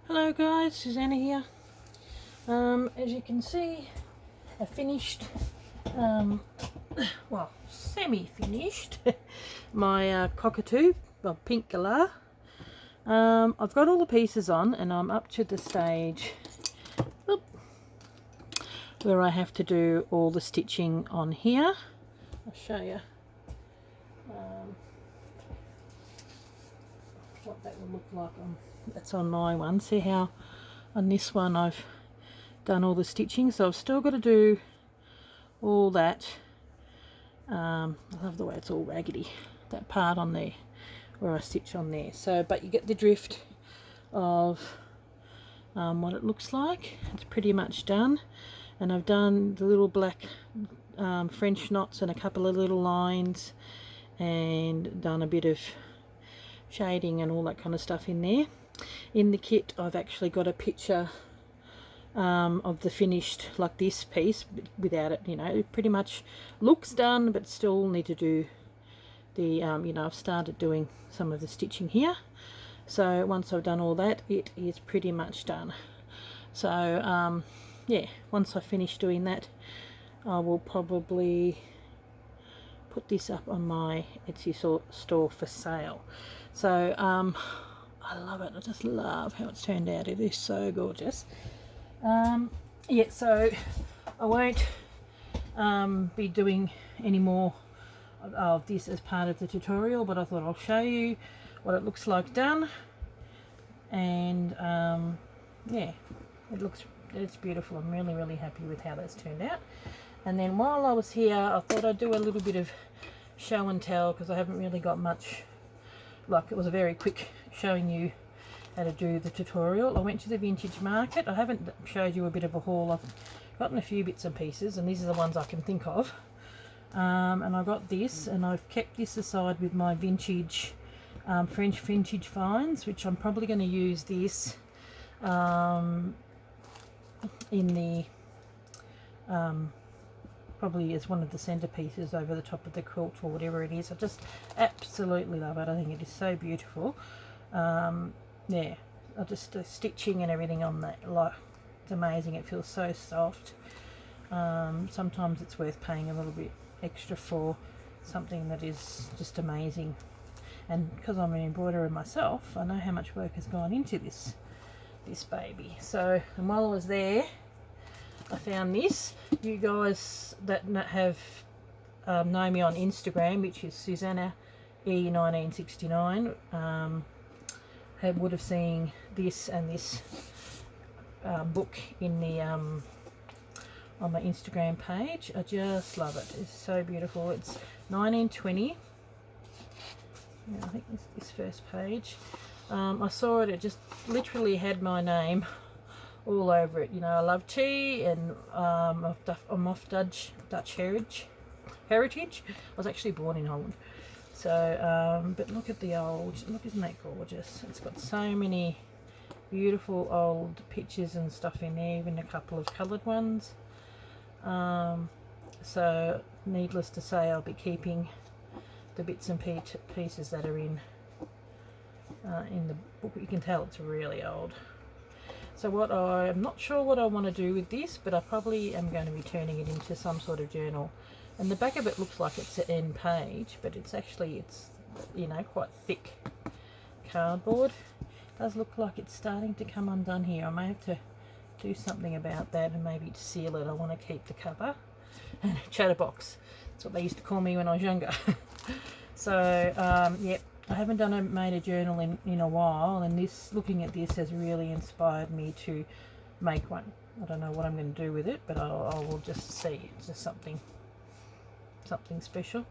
Hello guys, Susanna here. As you can see, I finished, well, semi-finished my cockatoo, well, pink Galah. I've got all the pieces on and I'm up to the stage where I have to do all the stitching on here. I'll show you what that will look like that's on my one. See how on this one I've done all the stitching, so I've still got to do all that. I love the way it's all raggedy, that part on there where I stitch on there. So but you get the drift of what it looks like. It's pretty much done, and I've done the little black French knots and a couple of little lines and done a bit of shading and all that kind of stuff in there. In the kit I've actually got a picture of the finished, like this piece without it, you know, it pretty much looks done but still need to do the you know, I've started doing some of the stitching here, so once I've done all that it is pretty much done. So yeah, once I finish doing that I will probably put this up on my Etsy store for sale. So I love it. I just love how it's turned out. It is so gorgeous. Yeah, so I won't be doing any more of this as part of the tutorial, but I thought I'll show you what it looks like done. And yeah, it's beautiful. I'm really happy with how that's turned out. And then while I was here, I thought I'd do a little bit of show and tell, because I haven't really got much, like it was a very quick showing you how to do the tutorial. I went to the vintage market. I haven't showed you a bit of a haul. I've gotten a few bits and pieces, and these are the ones I can think of. And I got this, and I've kept this aside with my vintage French vintage finds, which I'm probably going to use this in the probably as one of the centerpieces over the top of the quilt or whatever it is. I just absolutely love it. I think it is so beautiful. Yeah, I just the stitching and everything on that, like, it's amazing. It feels so soft. Sometimes it's worth paying a little bit extra for something that is just amazing. And because I'm an embroiderer myself, I know how much work has gone into this baby. So, and while I was there, I found this. You guys that have know me on Instagram, which is Susanna E1969, would have seen this and this book in the on my Instagram page. I just love it. It's so beautiful. It's 1920. Yeah, I think this first page. I saw it. It just literally had my name all over it. You know, I love tea, and I'm of Dutch heritage. I was actually born in Holland. So, but look at the old, look, isn't that gorgeous? It's got so many beautiful old pictures and stuff in there, even a couple of coloured ones. So, needless to say, I'll be keeping the bits and pieces that are in the book. You can tell it's really old. So I'm not sure what I want to do with this, but I probably am going to be turning it into some sort of journal. And the back of it looks like it's an end page, but it's actually, you know, quite thick cardboard. It does look like it's starting to come undone here. I may have to do something about that and maybe seal it. I want to keep the cover. And chatterbox, that's what they used to call me when I was younger. So yeah, I haven't made a journal in a while, and looking at this has really inspired me to make one. I don't know what I'm going to do with it, but I will just see. It's just something special.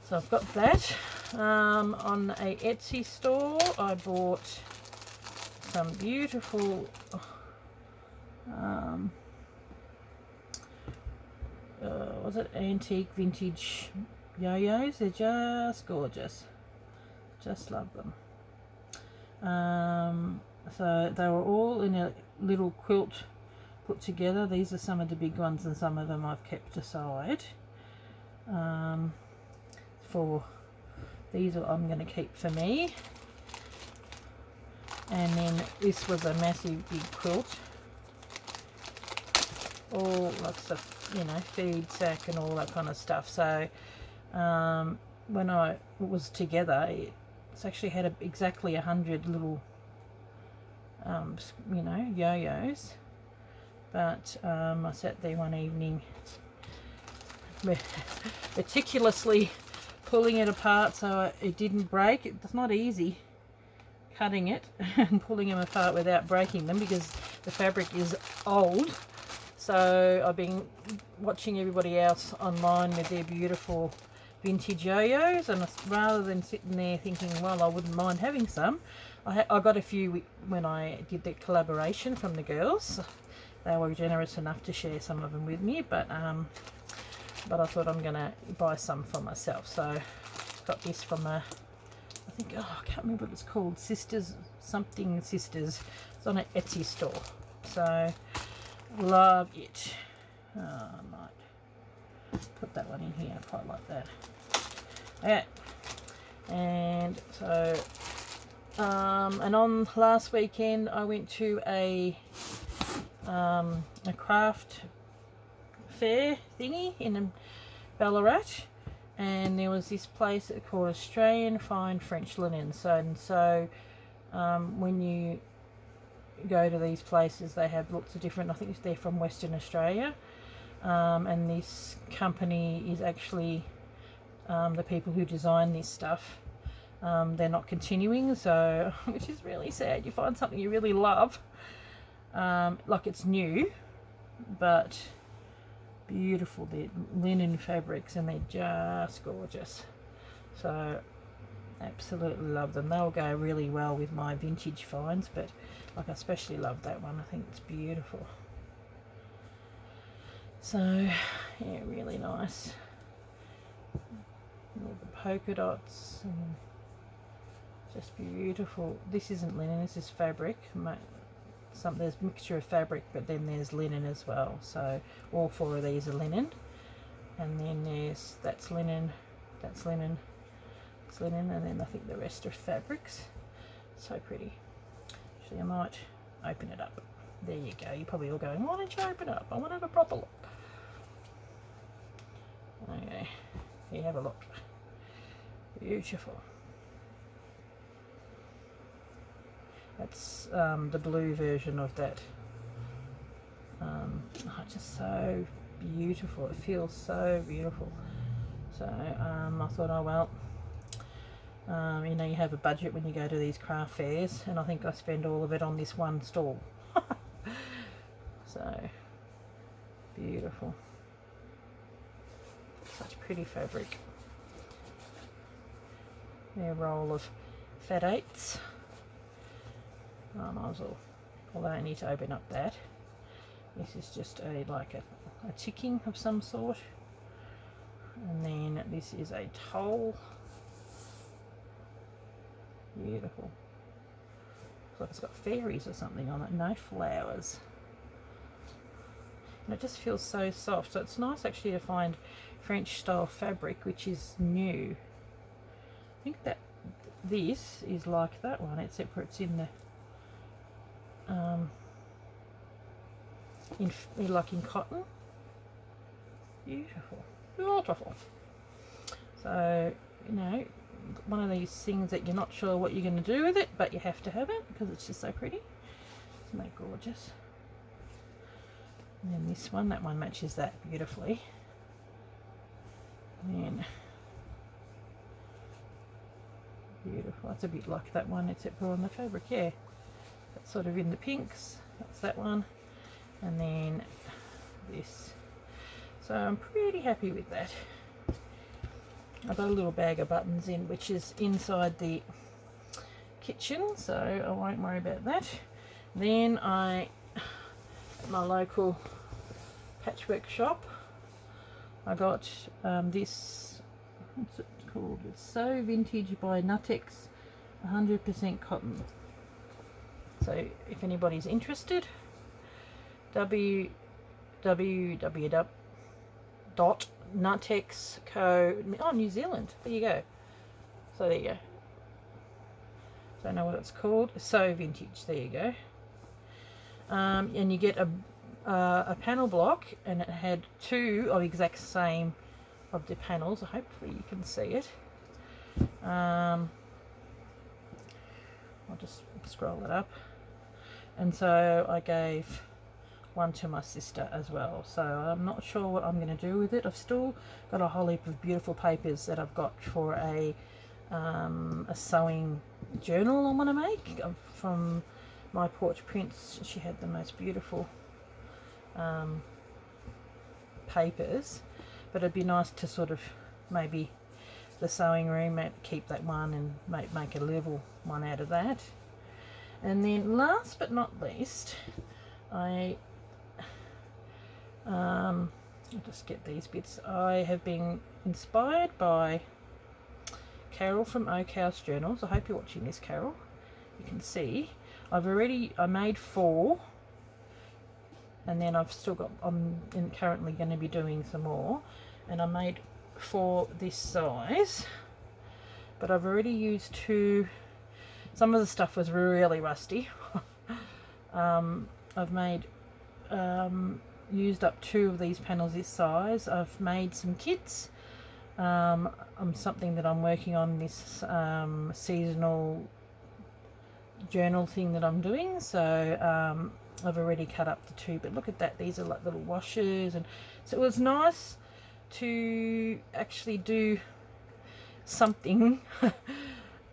So I've got that. On a Etsy store, I bought some beautiful was it antique vintage yo-yos? They're just gorgeous. Just love them. So they were all in a little quilt put together. These are some of the big ones, and some of them I've kept aside. For these I'm going to keep for me. And then this was a massive big quilt, all lots of, you know, feed sack and all that kind of stuff. So when I was together, it's actually had exactly 100 little you know, yo-yos. But I sat there one evening meticulously pulling it apart so it didn't break. It's not easy cutting it and pulling them apart without breaking them because the fabric is old. So I've been watching everybody else online with their beautiful vintage yo-yos, and rather than sitting there thinking, well, I wouldn't mind having some, I got a few when I did the collaboration from the girls. They were generous enough to share some of them with me, but I thought I'm gonna buy some for myself. So got this from I think, oh, I can't remember what it's called, Sisters something Sisters. It's on an Etsy store. So love it. Oh, I might put that one in here. I quite like that. Yeah. And so and on last weekend I went to a craft fair thingy in Ballarat, and there was this place called Australian Fine French Linen. So when you go to these places, they have lots of different, I think they're from Western Australia, and this company is actually the people who design this stuff. They're not continuing, so which is really sad. You find something you really love, like it's new, but beautiful. They're linen fabrics and they're just gorgeous. So absolutely love them. They'll go really well with my vintage finds, but like I especially love that one. I think it's beautiful. So yeah, really nice. All the polka dots and just beautiful. This isn't linen, this is fabric. There's a mixture of fabric, but then there's linen as well. So all four of these are linen, and then that's linen, that's linen, it's linen, and then I think the rest are fabrics. So pretty. Actually, I might open it up. There you go. You're probably all going, why don't you open it up? I want to have a proper look. Okay, here, have a look. Beautiful. That's the blue version of that. Just so beautiful. It feels so beautiful. So I thought, oh well, you know, you have a budget when you go to these craft fairs, and I think I spend all of it on this one stall. So beautiful. Such pretty fabric. A roll of fat eights. I might as well, although I need to open up that. This is just like a ticking of some sort. And then this is a toll. Beautiful. Looks like it's got fairies or something on it. No flowers. And it just feels so soft. So it's nice actually to find French style fabric which is new. I think that this is like that one, except for it's in the like in cotton. Beautiful, beautiful. So, you know, one of these things that you're not sure what you're going to do with it, but you have to have it because it's just so pretty. Isn't that gorgeous? And then this one, that one matches that beautifully. And then beautiful. It's a bit like that one, except for on the fabric. Yeah, that's sort of in the pinks. That's that one, and then this. So I'm pretty happy with that. I've got a little bag of buttons in, which is inside the kitchen, so I won't worry about that. Then at my local patchwork shop, I got this, what's it called? It's So Vintage by Nutex, 100% cotton. So if anybody's interested, www.nutexco, oh, New Zealand, there you go. So there you go. don't know what it's called. So vintage. There you go. And you get a panel block, and it had 2 of exact same of the panels. Hopefully you can see it. I'll just scroll it up. And so I gave one to my sister as well. So I'm not sure what I'm going to do with it. I've still got a whole heap of beautiful papers that I've got for a sewing journal I want to make from My Porch Prints. She had the most beautiful papers, but it'd be nice to sort of maybe the sewing room, keep that one and make a level one out of that. And then last but not least, I'll just get these bits. I have been inspired by Carol from Oak House Journals. I hope you're watching this, Carol. You can see I made 4, and then I've still got, I'm currently going to be doing some more, and I made 4 this size, but I've already used 2. Some of the stuff was really rusty. I've made used up 2 of these panels this size. I've made some kits. Something that I'm working on, this seasonal journal thing that I'm doing. So I've already cut up the 2, but look at that, these are like little washers, and so it was nice to actually do something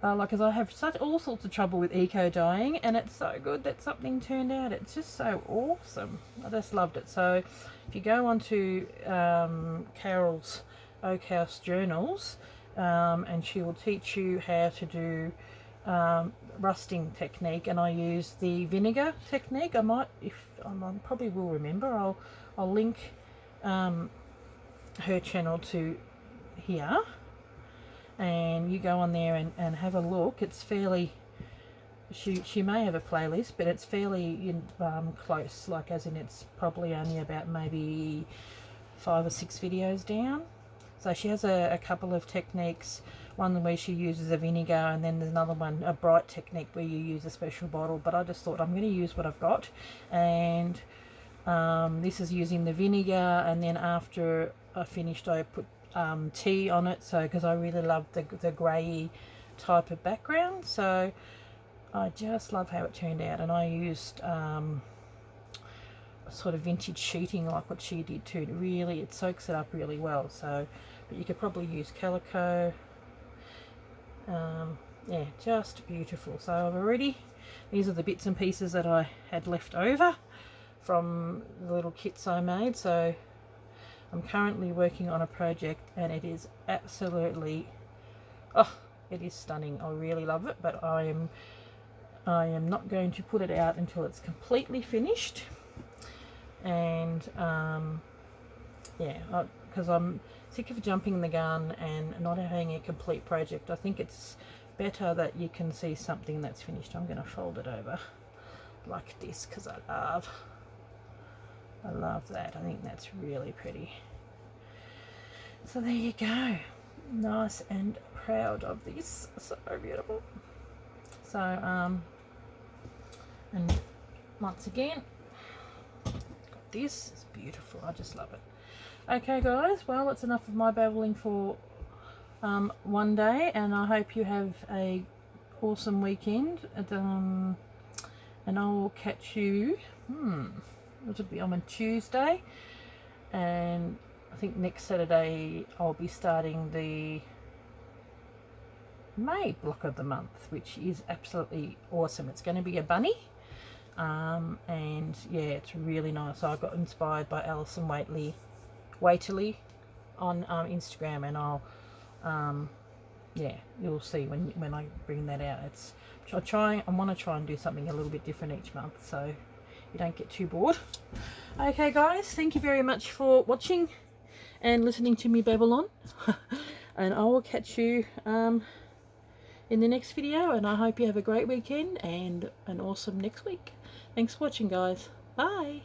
like, because I have all sorts of trouble with eco dyeing, and it's so good that something turned out. It's just so awesome. I just loved it. So if you go onto Carol's Oak House Journals, and she will teach you how to do rusting technique, and I use the vinegar technique. I probably will remember. I'll link her channel to here, and you go on there and have a look. It's fairly, she may have a playlist, but it's fairly close, like as in it's probably only about maybe 5 or 6 videos down. So she has a couple of techniques, one where she uses a vinegar, and then there's another one, a bright technique, where you use a special bottle. But I just thought I'm going to use what I've got, and this is using the vinegar, and then after I finished I put tea on it, so because I really love the grey type of background. So I just love how it turned out, and I used sort of vintage sheeting like what she did too. Really, it soaks it up really well. So, but you could probably use calico. Yeah, just beautiful. So I've already, these are the bits and pieces that I had left over from the little kits I made. So I'm currently working on a project, and it is absolutely, it is stunning. I really love it, but I am not going to put it out until it's completely finished. And yeah, because I'm sick of jumping the gun and not having a complete project. I think it's better that you can see something that's finished. I'm going to fold it over like this because I love that. I think that's really pretty. So there you go. Nice and proud of this. So beautiful. So and once again, got this. It's beautiful. I just love it. Okay guys, well, it's enough of my babbling for one day, and I hope you have a awesome weekend. And I will catch you it'll be on Tuesday, and I think next Saturday I'll be starting the May block of the month, which is absolutely awesome. It's going to be a bunny, and yeah, it's really nice. I got inspired by Alison Waiterly on Instagram, and I'll yeah, you'll see when I bring that out. I want to try and do something a little bit different each month, so you don't get too bored. Okay guys, thank you very much for watching and listening to me babble on. And I will catch you in the next video, and I hope you have a great weekend and an awesome next week. Thanks for watching guys. Bye.